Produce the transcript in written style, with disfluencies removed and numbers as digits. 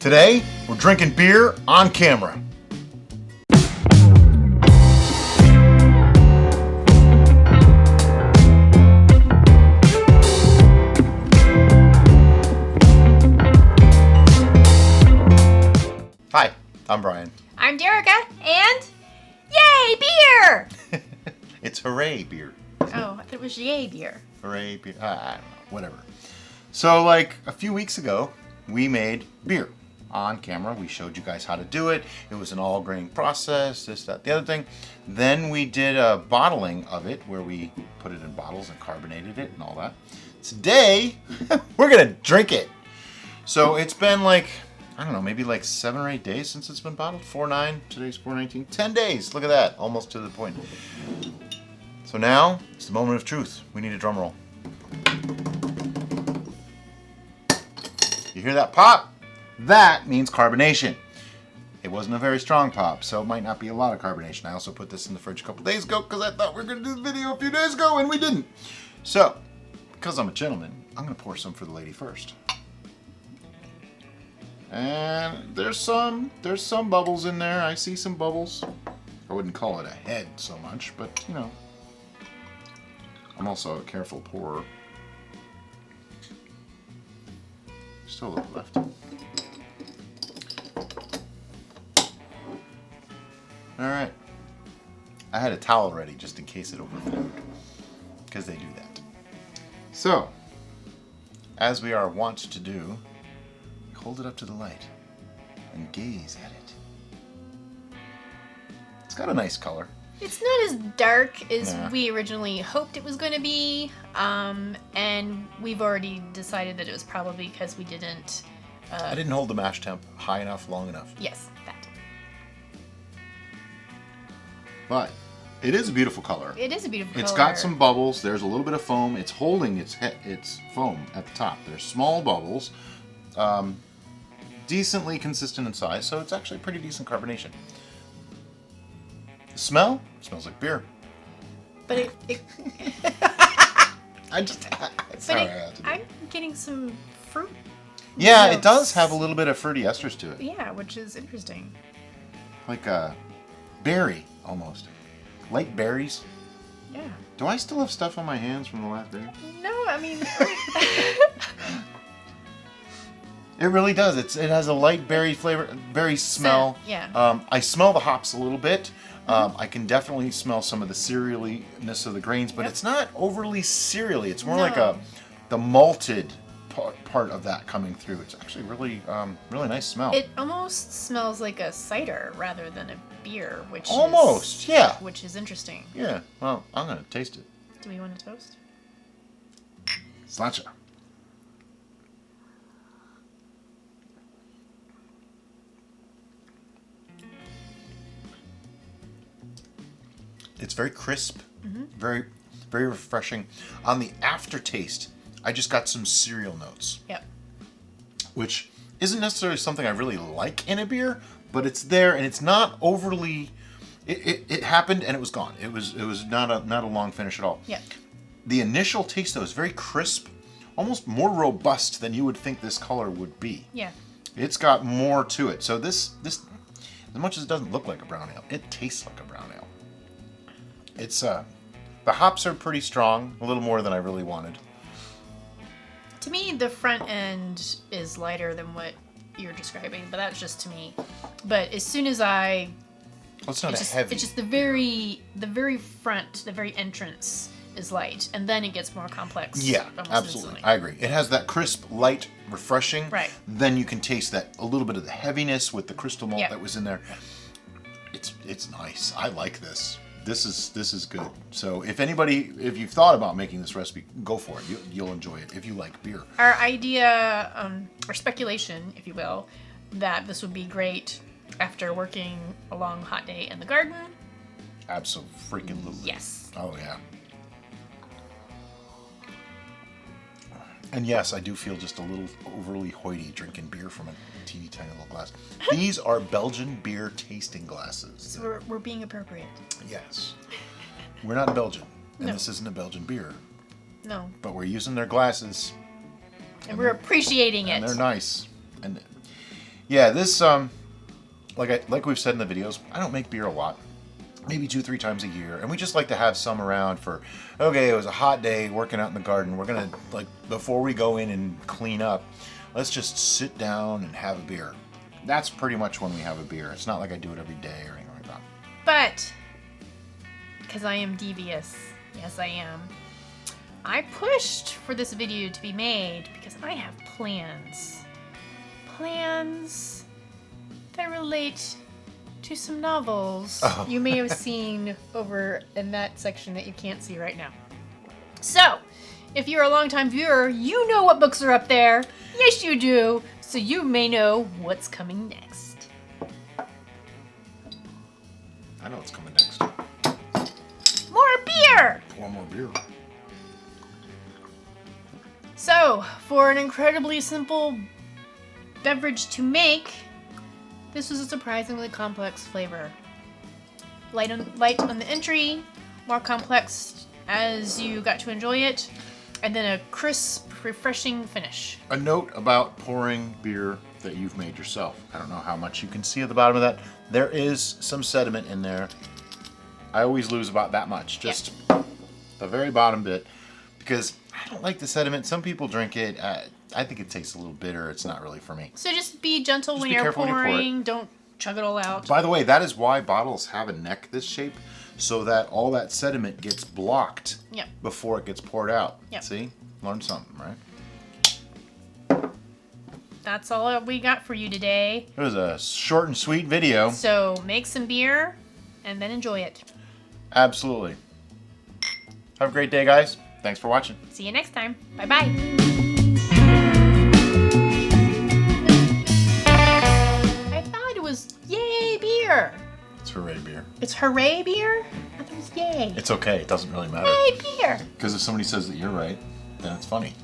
Today, we're drinking beer on camera. Hi, I'm Brian. I'm Derica, and yay, beer! It's hooray beer. Oh, I thought it was yay beer. Hooray beer. I don't know, whatever. So, like, a few weeks ago, we made beer on camera. We showed you guys how to do it. It was an all-grain process, this, that, the other thing. Then we did a bottling of it where we put it in bottles and carbonated it and all that. Today, we're going to drink it. So it's been like, I don't know, maybe like 7 or 8 days since it's been bottled. 4/9, today's 4/19. 10 days, look at that, almost to the point. So now, it's the moment of truth. We need a drum roll. You hear that pop? That means carbonation. It wasn't a very strong pop, so it might not be a lot of carbonation. I also put this in the fridge a couple days ago because I thought we were going to do the video a few days ago, and we didn't. So, because I'm a gentleman, I'm going to pour some for the lady first. And there's some bubbles in there. I see some bubbles. I wouldn't call it a head so much, but, you know. I'm also a careful pourer. Still a little left. Alright. I had a towel ready just in case it overflowed. Because they do that. So, as we are wont to do, hold it up to the light and gaze at it. It's got a nice color. It's not as dark as Nah. we originally hoped it was going to be, and we've already decided that it was probably because we didn't... I didn't hold the mash temp high enough, long enough. Yes, that. But it is a beautiful color. It is a beautiful It's color. got some bubbles. There's a little bit of foam. It's holding its foam at the top. There's small bubbles, decently consistent in size, so it's actually pretty decent carbonation. The smell? Smells like beer. But I'm getting some fruit. Yeah, notes. it does have a little bit of fruity esters to it. Yeah, which is interesting. Like a berry, almost. Light berries. Yeah. Do I still have stuff on my hands from the last day? No, I mean... It really does. It has a light berry flavor, berry smell. Yeah. I smell the hops a little bit. I can definitely smell some of the cerealiness of the grains, but it's not overly cereally. It's more like the malted part of that coming through. It's actually really really nice smell. It almost smells like a cider rather than a beer, which is interesting. Yeah. Well, I'm gonna taste it. Do we want to toast? Sláinte. It's very crisp, very, very refreshing. On the aftertaste, I just got some cereal notes. Yep. Which isn't necessarily something I really like in a beer, but it's there and it's not overly. It happened and it was gone. It was not a long finish at all. Yep. The initial taste though is very crisp, almost more robust than you would think this color would be. Yeah. It's got more to it. So this as much as it doesn't look like a brown ale, it tastes like a brown ale. It's the hops are pretty strong, a little more than I really wanted. To me, the front end is lighter than what you're describing, but that's just to me. But as soon as Well, it's not heavy. it's just the very front, the very entrance is light, and then it gets more complex. Yeah, almost absolutely. instantly. I agree. It has that crisp, light, refreshing. Right. Then you can taste that a little bit of the heaviness with the crystal malt Yeah. that was in there. It's nice. I like this. This is good. So if you've thought about making this recipe, go for it. You'll enjoy it if you like beer. Our idea, or speculation, if you will, that this would be great after working a long hot day in the garden. Absolutely. Yes. Oh yeah. And yes, I do feel just a little overly hoity drinking beer from a teeny tiny little glass. These are Belgian Beer Tasting Glasses. So we're being appropriate. Yes. We're not Belgian, and No. this isn't a Belgian beer, No. but we're using their glasses, And we're appreciating and it. they're nice. And Yeah, this like we've said in the videos, I don't make beer a lot. Maybe 2-3 times a year, and we just like to have some around for, okay, it was a hot day working out in the garden, we're gonna, like, before we go in and clean up, let's just sit down and have a beer. That's pretty much when we have a beer. It's not like I do it every day or anything like that. But, because I am devious, yes I am, I pushed for this video to be made because I have plans. Plans that relate to some novels you may have seen over in that section that you can't see right now. So, if you're a longtime viewer, you know what books are up there. Yes, you do. So you may know what's coming next. I know what's coming next. More beer! Pour more beer. So, for an incredibly simple beverage to make, this was a surprisingly complex flavor. Light on the entry, more complex as you got to enjoy it, and then a crisp, refreshing finish. A note about pouring beer that you've made yourself. I don't know how much you can see at the bottom of that. There is some sediment in there. I always lose about that much, just the very bottom bit, because I don't like the sediment. Some people drink it. I think it tastes a little bitter. It's not really for me. So just be gentle when be you're careful when you pour pouring. Don't chug it all out. By the way, that is why bottles have a neck this shape, so that all that sediment gets blocked before it gets poured out. Yep. See? Learned something, right? That's all we got for you today. It was a short and sweet video. So make some beer and then enjoy it. Absolutely. Have a great day, guys. Thanks for watching. See you next time. Bye-bye. I thought it was yay beer. It's hooray beer. It's hooray beer? I thought it was yay. It's okay. It doesn't really matter. Yay beer. Because if somebody says that you're right, then it's funny.